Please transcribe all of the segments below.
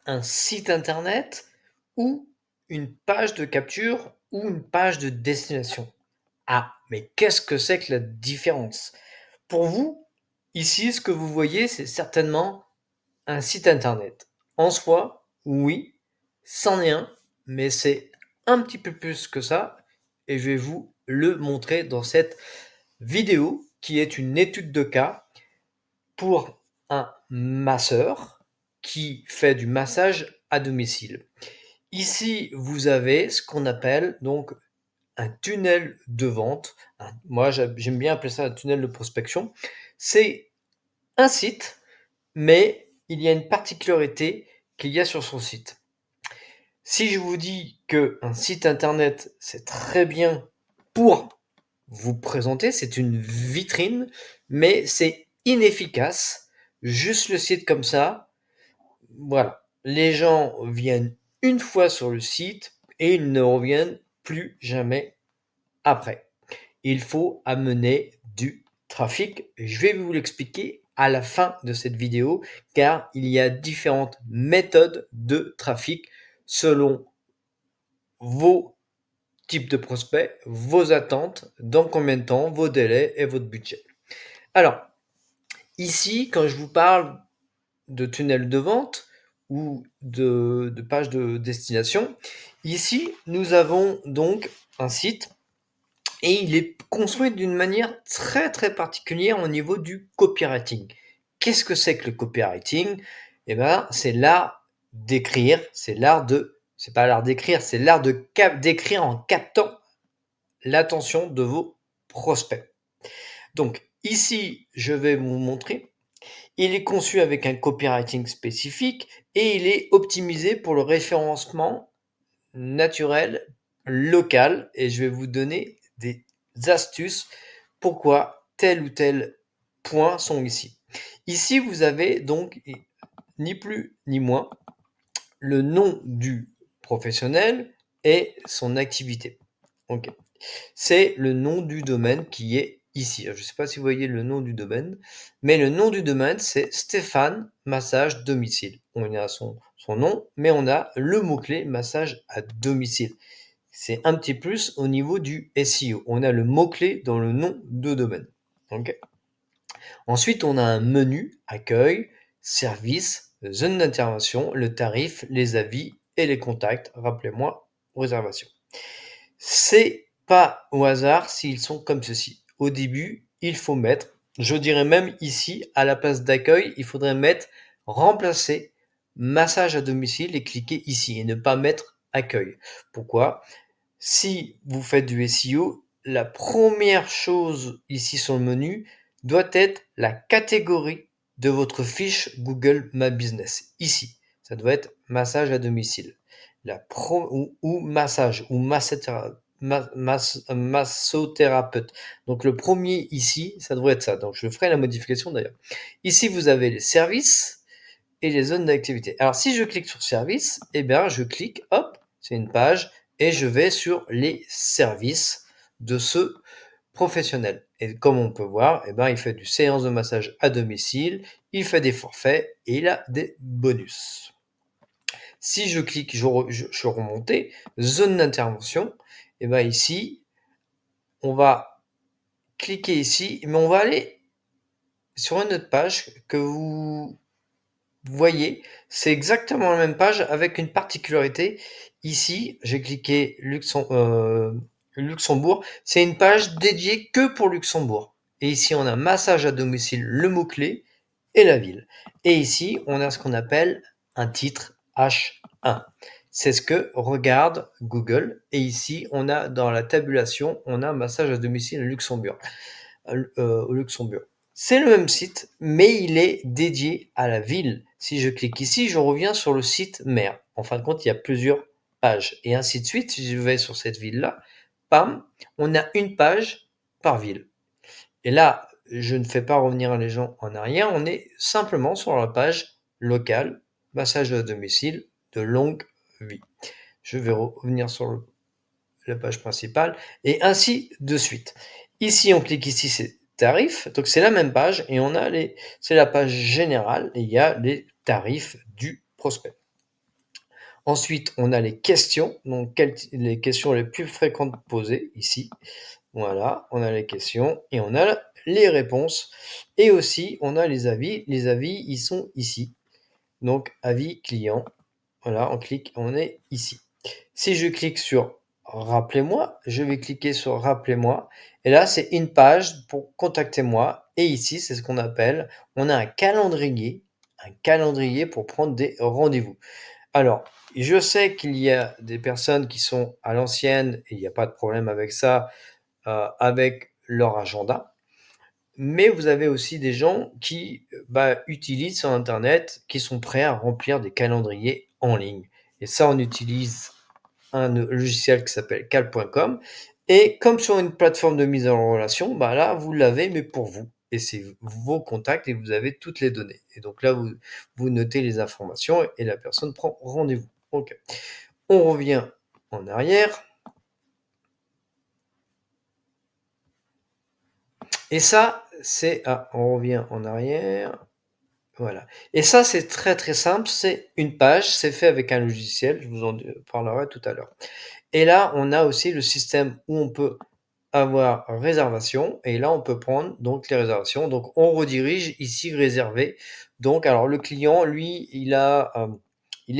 un site internet ou une page de capture ou une page de destination? Ah, mais qu'est-ce que c'est que la différence? Pour vous, ici, ce que vous voyez, c'est certainement un site internet. En soi, oui, c'en est un, mais c'est un petit peu plus que ça et je vais vous le montrer dans cette vidéo qui est une étude de cas pour un masseur qui fait du massage à domicile. Ici, vous avez ce qu'on appelle donc un tunnel de vente. Moi, j'aime bien appeler ça un tunnel de prospection. C'est un site, mais il y a une particularité qu'il y a sur son site. Si je vous dis qu'un site internet, c'est très bien pour vous présenter, c'est une vitrine, mais c'est inefficace. Juste le site comme ça, voilà. Les gens viennent une fois sur le site et ils ne reviennent plus jamais après. Il faut amener du trafic. Je vais vous l'expliquer à la fin de cette vidéo car il y a différentes méthodes de trafic selon vos types de prospects, vos attentes, dans combien de temps, vos délais et votre budget. Alors, ici, quand je vous parle de tunnel de vente ou de page de destination, ici, nous avons donc un site et il est construit d'une manière très très particulière au niveau du copywriting. Qu'est-ce que c'est que le copywriting? Eh ben, c'est l'art d'écrire, c'est pas l'art d'écrire, c'est l'art d'écrire en captant l'attention de vos prospects. Donc ici, je vais vous montrer. Il est conçu avec un copywriting spécifique et il est optimisé pour le référencement naturel, local. Et je vais vous donner des astuces pourquoi tel ou tel point sont ici. Ici, vous avez donc ni plus ni moins le nom du professionnel et son activité. Ok. C'est le nom du domaine qui est ici. Je ne sais pas si vous voyez le nom du domaine, mais le nom du domaine, c'est Stéphane Massage Domicile. On a son nom, mais on a le mot-clé massage à domicile. C'est un petit plus au niveau du SEO. On a le mot-clé dans le nom de domaine. Okay. Ensuite, on a un menu, accueil, service, zone d'intervention, le tarif, les avis et les contacts. Rappelez-moi, réservation. C'est pas au hasard s'ils sont comme ceci. Au début, il faut mettre, je dirais même ici, à la place d'accueil, il faudrait mettre remplacer massage à domicile et cliquer ici et ne pas mettre accueil. Pourquoi? Si vous faites du SEO, la première chose ici sur le menu doit être la catégorie de votre fiche Google My Business. Ici, ça doit être massage à domicile. Ou massage ou massothérapeute. Donc le premier ici, ça devrait être ça. Donc je ferai la modification d'ailleurs. Ici, vous avez les services et les zones d'activité. Alors si je clique sur service, eh bien je clique, hop, c'est une page et je vais sur les services de ce professionnel. Et comme on peut voir, eh ben, il fait du séance de massage à domicile, il fait des forfaits et il a des bonus. Si je clique, je remonter, zone d'intervention, et ben ici, on va cliquer ici, mais on va aller sur une autre page que vous voyez, c'est exactement la même page avec une particularité. Ici, j'ai cliqué Luxembourg, c'est une page dédiée que pour Luxembourg. Et ici, on a massage à domicile, le mot-clé et la ville. Et ici, on a ce qu'on appelle un titre H1. C'est ce que regarde Google. Et ici, on a dans la tabulation, on a massage à domicile au Luxembourg. C'est le même site, mais il est dédié à la ville. Si je clique ici, je reviens sur le site mère. En fin de compte, il y a plusieurs pages. Et ainsi de suite, si je vais sur cette ville-là, bam, on a une page par ville. Et là, je ne fais pas revenir les gens en arrière, on est simplement sur la page locale, massage à domicile de longue vie. Je vais revenir sur la page principale et ainsi de suite. Ici, on clique ici, c'est tarifs, donc c'est la même page et on a c'est la page générale et il y a les tarifs du prospect. Ensuite, on a les questions, donc les questions les plus fréquentes posées ici. Voilà, on a les questions et on a les réponses. Et aussi, on a les avis. Les avis, ils sont ici. Donc, avis client. Voilà, on clique, on est ici. Si je clique sur Rappelez-moi, je vais cliquer sur Rappelez-moi. Et là, c'est une page pour contacter moi. Et ici, c'est ce qu'on appelle, on a un calendrier pour prendre des rendez-vous. Alors, je sais qu'il y a des personnes qui sont à l'ancienne, et il n'y a pas de problème avec ça, avec leur agenda. Mais vous avez aussi des gens qui utilisent sur Internet, qui sont prêts à remplir des calendriers en ligne. Et ça, on utilise un logiciel qui s'appelle cal.com. Et comme sur une plateforme de mise en relation, là, vous l'avez, mais pour vous. Et c'est vos contacts et vous avez toutes les données. Et donc là, vous notez les informations et la personne prend rendez-vous. Ok. On revient en arrière. Et ça, c'est... Ah, on revient en arrière. Voilà. Et ça, c'est très très simple. C'est une page. C'est fait avec un logiciel. Je vous en parlerai tout à l'heure. Et là, on a aussi le système où on peut avoir réservation. Et là, on peut prendre donc les réservations. Donc, on redirige ici réservé. Donc, alors le client, lui, il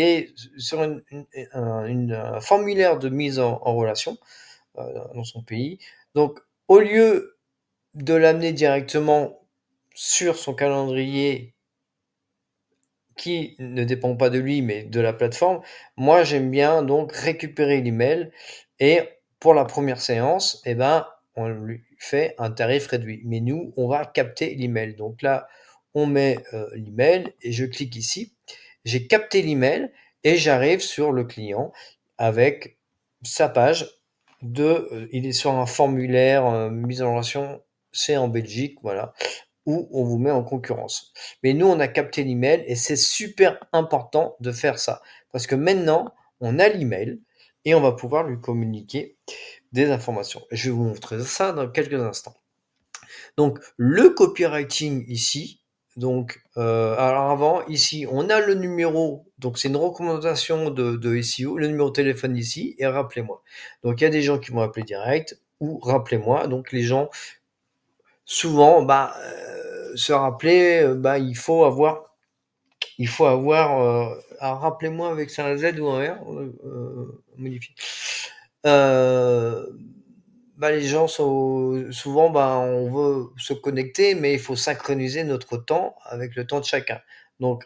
est sur un formulaire de mise en relation dans son pays. Donc, au lieu de l'amener directement sur son calendrier qui ne dépend pas de lui, mais de la plateforme, moi j'aime bien donc récupérer l'email et pour la première séance, on lui fait un tarif réduit. Mais nous, on va capter l'email. Donc là, on met l'email et je clique ici. J'ai capté l'email et j'arrive sur le client avec sa page il est sur un formulaire mise en relation, c'est en Belgique, voilà, où on vous met en concurrence. Mais nous, on a capté l'email et c'est super important de faire ça. Parce que maintenant, on a l'email et on va pouvoir lui communiquer des informations. Je vais vous montrer ça dans quelques instants. Donc, le copywriting ici, alors avant, ici, on a le numéro, donc c'est une recommandation de SEO, le numéro de téléphone ici, et rappelez-moi. Donc, il y a des gens qui vont appeler direct, ou rappelez-moi, donc les gens, souvent, se rappeler, il faut avoir, alors rappelez-moi avec ça un Z ou un R, modifié. Les gens sont souvent, on veut se connecter, mais il faut synchroniser notre temps avec le temps de chacun. Donc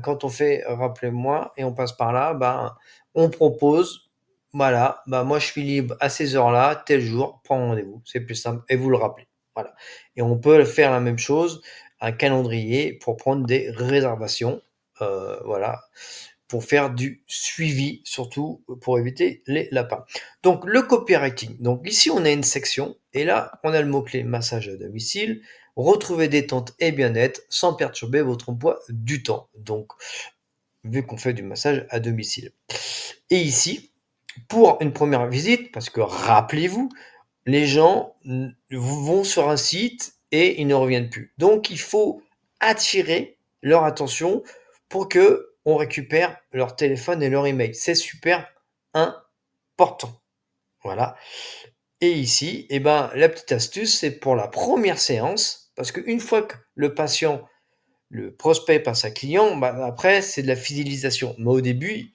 quand on fait rappelez-moi et on passe par là, on propose, voilà, moi je suis libre à ces heures-là, tel jour, prends rendez-vous, c'est plus simple et vous le rappelez. Voilà. Et on peut faire la même chose, un calendrier pour prendre des réservations, voilà, pour faire du suivi, surtout pour éviter les lapins. Donc le copywriting. Donc ici on a une section et là on a le mot-clé massage à domicile, retrouver détente et bien-être sans perturber votre emploi du temps. Donc vu qu'on fait du massage à domicile. Et ici, pour une première visite, parce que rappelez-vous, les gens vont sur un site et ils ne reviennent plus. Donc il faut attirer leur attention pour que on récupère leur téléphone et leur email. C'est super important. Voilà. Et ici, la petite astuce, c'est pour la première séance, parce qu'une fois que le patient, le prospect passe à client, après c'est de la fidélisation. Mais au début,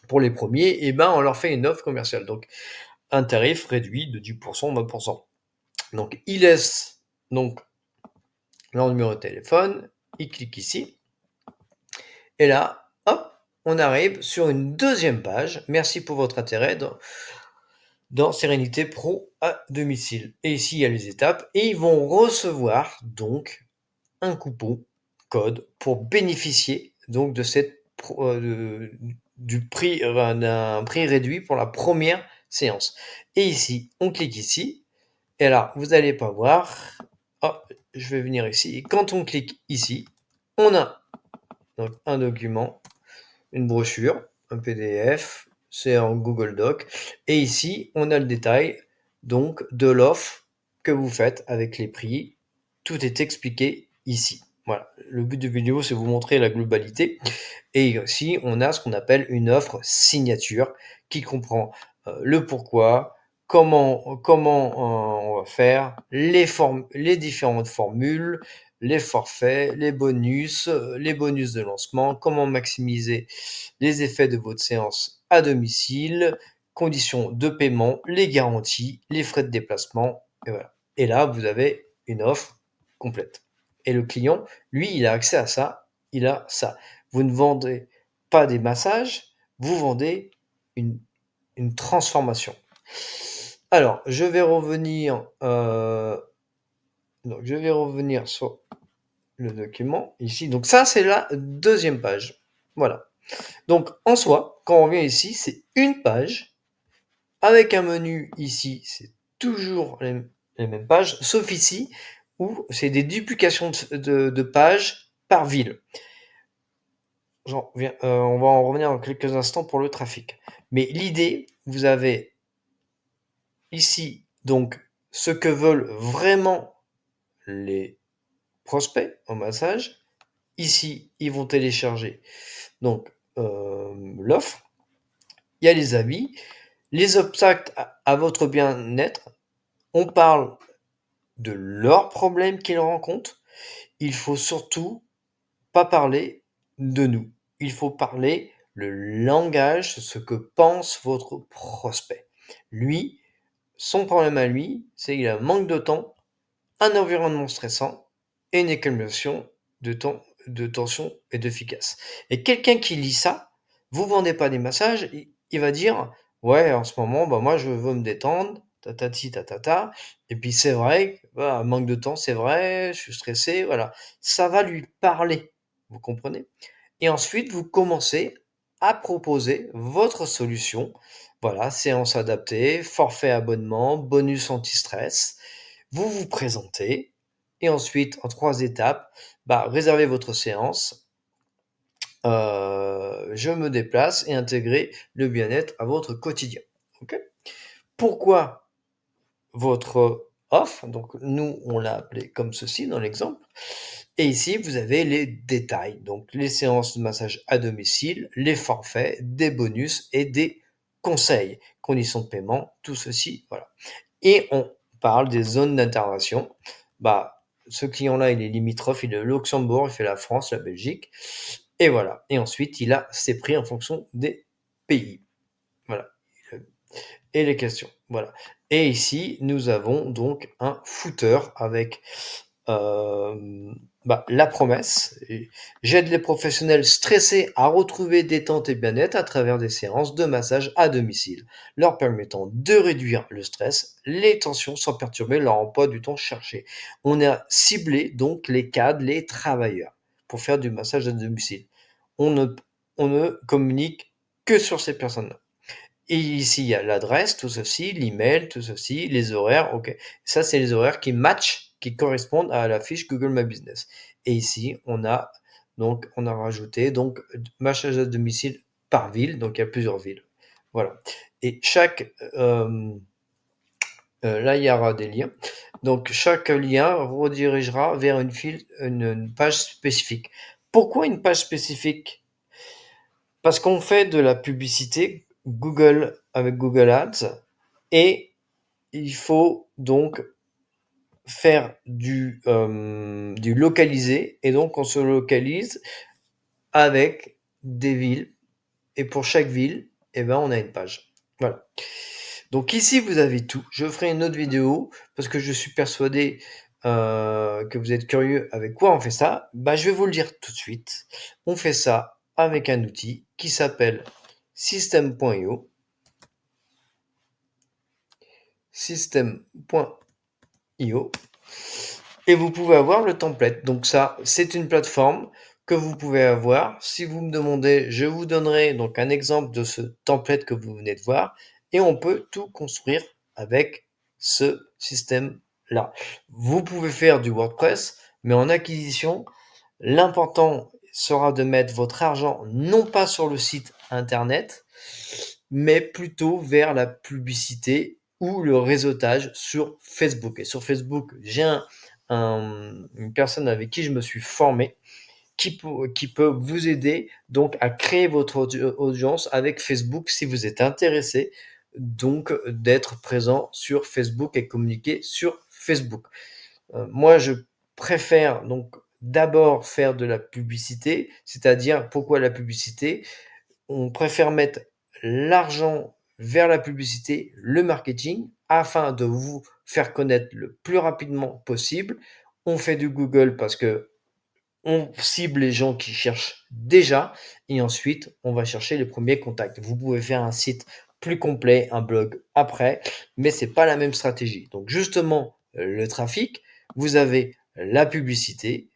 pour les premiers, on leur fait une offre commerciale. Donc un tarif réduit de 10%, 20%. Donc il laisse donc leur numéro de téléphone, il clique ici, et là, hop, on arrive sur une deuxième page. Merci pour votre intérêt dans Sérénité Pro à domicile. Et ici, il y a les étapes, et ils vont recevoir donc un coupon code pour bénéficier donc de du prix d'un prix réduit pour la première séance. Et ici, on clique ici, et là, vous n'allez pas voir. Oh, je vais venir ici. Et quand on clique ici, on a donc un document, une brochure, un PDF, c'est en Google Doc. Et ici, on a le détail donc de l'offre que vous faites avec les prix. Tout est expliqué ici. Voilà, le but de vidéo, c'est vous montrer la globalité. Et aussi, on a ce qu'on appelle une offre signature qui comprend le pourquoi, comment on va faire, les différentes formules, les forfaits, les bonus de lancement, comment maximiser les effets de votre séance à domicile, conditions de paiement, les garanties, les frais de déplacement, et voilà. Et là, vous avez une offre complète. Et le client, lui, il a accès à ça, il a ça. Vous ne vendez pas des massages, vous vendez une, une transformation. Alors, je vais revenir sur le document ici. Donc ça, c'est la deuxième page. Voilà. Donc en soi, quand on vient ici, c'est une page avec un menu ici, c'est toujours les mêmes pages, sauf ici où c'est des duplications de pages par ville. On va en revenir dans quelques instants pour le trafic. Mais l'idée, vous avez ici donc ce que veulent vraiment les prospects en massage. Ici, ils vont télécharger donc l'offre. Il y a les avis, les obstacles à votre bien-être. On parle de leurs problèmes qu'ils rencontrent. Il faut surtout pas parler de nous. Il faut parler le langage, ce que pense votre prospect. Lui, son problème à lui, c'est qu'il a un manque de temps, un environnement stressant et une accumulation de tension et d'efficace. Et quelqu'un qui lit ça, vous vendez pas des massages, il va dire ouais, en ce moment, bah moi je veux me détendre, tatati tatata. Et puis c'est vrai, voilà, manque de temps, c'est vrai, je suis stressé, voilà. Ça va lui parler, vous comprenez? Et ensuite, vous commencez à proposer votre solution. Voilà, séance adaptée, forfait abonnement, bonus anti-stress. Vous vous présentez et ensuite, en 3 étapes, réservez votre séance, je me déplace et intégrer le bien-être à votre quotidien. OK? Pourquoi votre offre? Donc nous, on l'a appelé comme ceci dans l'exemple. Et ici, vous avez les détails, donc les séances de massage à domicile, les forfaits, des bonus et des conseils, conditions de paiement, tout ceci, voilà. Et on parle des zones d'intervention. Ce client-là, il est limitrophe, il est le Luxembourg, il fait la France, la Belgique, et voilà. Et ensuite, il a ses prix en fonction des pays. Voilà. Et les questions. Voilà. Et ici, nous avons donc un footer avec la promesse. J'aide les professionnels stressés à retrouver détente et bien-être à travers des séances de massage à domicile, leur permettant de réduire le stress, les tensions sans perturber leur emploi du temps cherché. On a ciblé donc les cadres, les travailleurs pour faire du massage à domicile. On ne communique que sur ces personnes-là. Et ici, il y a l'adresse, tout ceci, l'email, tout ceci, les horaires, OK. Ça, c'est les horaires qui matchent, qui correspondent à la fiche Google My Business. Et ici, on a rajouté donc massage à domicile par ville, donc il y a plusieurs villes. Voilà. Et là, il y aura des liens. Donc chaque lien redirigera vers une page spécifique. Pourquoi une page spécifique? Parce qu'on fait de la publicité Google avec Google Ads et il faut donc faire du localisé et donc on se localise avec des villes et pour chaque ville, on a une page. Voilà. Donc ici, vous avez tout. Je ferai une autre vidéo parce que je suis persuadé que vous êtes curieux avec quoi on fait ça. Je vais vous le dire tout de suite. On fait ça avec un outil qui s'appelle System.io. System.io. Et vous pouvez avoir le template. Donc ça, c'est une plateforme que vous pouvez avoir. Si vous me demandez, je vous donnerai donc un exemple de ce template que vous venez de voir. Et on peut tout construire avec ce système-là. Vous pouvez faire du WordPress, mais en acquisition, l'important sera de mettre votre argent non pas sur le site internet, mais plutôt vers la publicité ou le réseautage sur Facebook. Et sur Facebook, j'ai une personne avec qui je me suis formé, qui peut vous aider donc à créer votre audience avec Facebook si vous êtes intéressé donc d'être présent sur Facebook et communiquer sur Facebook. Moi, je préfère donc d'abord faire de la publicité, c'est-à-dire pourquoi la publicité? On préfère mettre l'argent vers la publicité, le marketing, afin de vous faire connaître le plus rapidement possible. On fait du Google parce que on cible les gens qui cherchent déjà et ensuite on va chercher les premiers contacts. Vous pouvez faire un site plus complet, un blog après, mais c'est pas la même stratégie. Donc justement, le trafic, vous avez la publicité,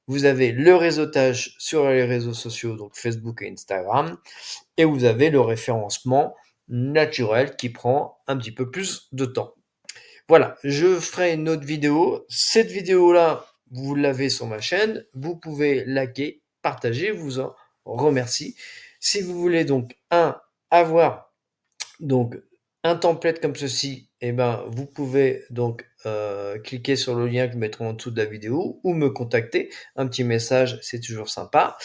vous avez le réseautage sur les réseaux sociaux, donc Facebook et Instagram, et vous avez le référencement naturel qui prend un petit peu plus de temps. Voilà, je ferai une autre vidéo. Cette vidéo-là, vous l'avez sur ma chaîne. Vous pouvez liker, partager, vous en remercie. Si vous voulez donc avoir donc un template comme ceci, eh ben, vous pouvez donc cliquer sur le lien que je mettrai en dessous de la vidéo ou me contacter. Un petit message, c'est toujours sympa.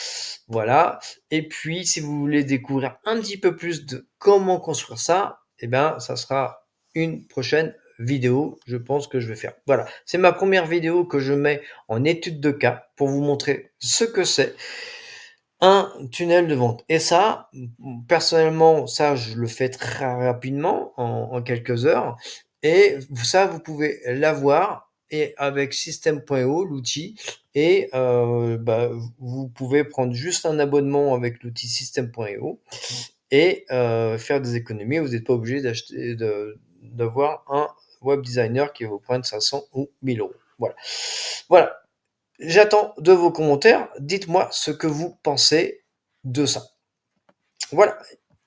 Voilà. Et puis, si vous voulez découvrir un petit peu plus de comment construire ça, eh ben, ça sera une prochaine vidéo, je pense que je vais faire. Voilà. C'est ma première vidéo que je mets en étude de cas pour vous montrer ce que c'est un tunnel de vente. Et ça, personnellement, ça, je le fais très rapidement, en quelques heures. Et ça, vous pouvez l'avoir et avec System.io, l'outil, et bah, vous pouvez prendre juste un abonnement avec l'outil System.io et faire des économies. Vous n'êtes pas obligé d'avoir un web designer qui va vous prendre 500 ou 1000 euros. Voilà. Voilà. J'attends de vos commentaires. Dites-moi ce que vous pensez de ça. Voilà,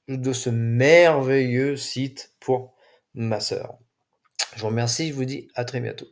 de ce merveilleux site pour ma sœur. Je vous remercie, je vous dis à très bientôt.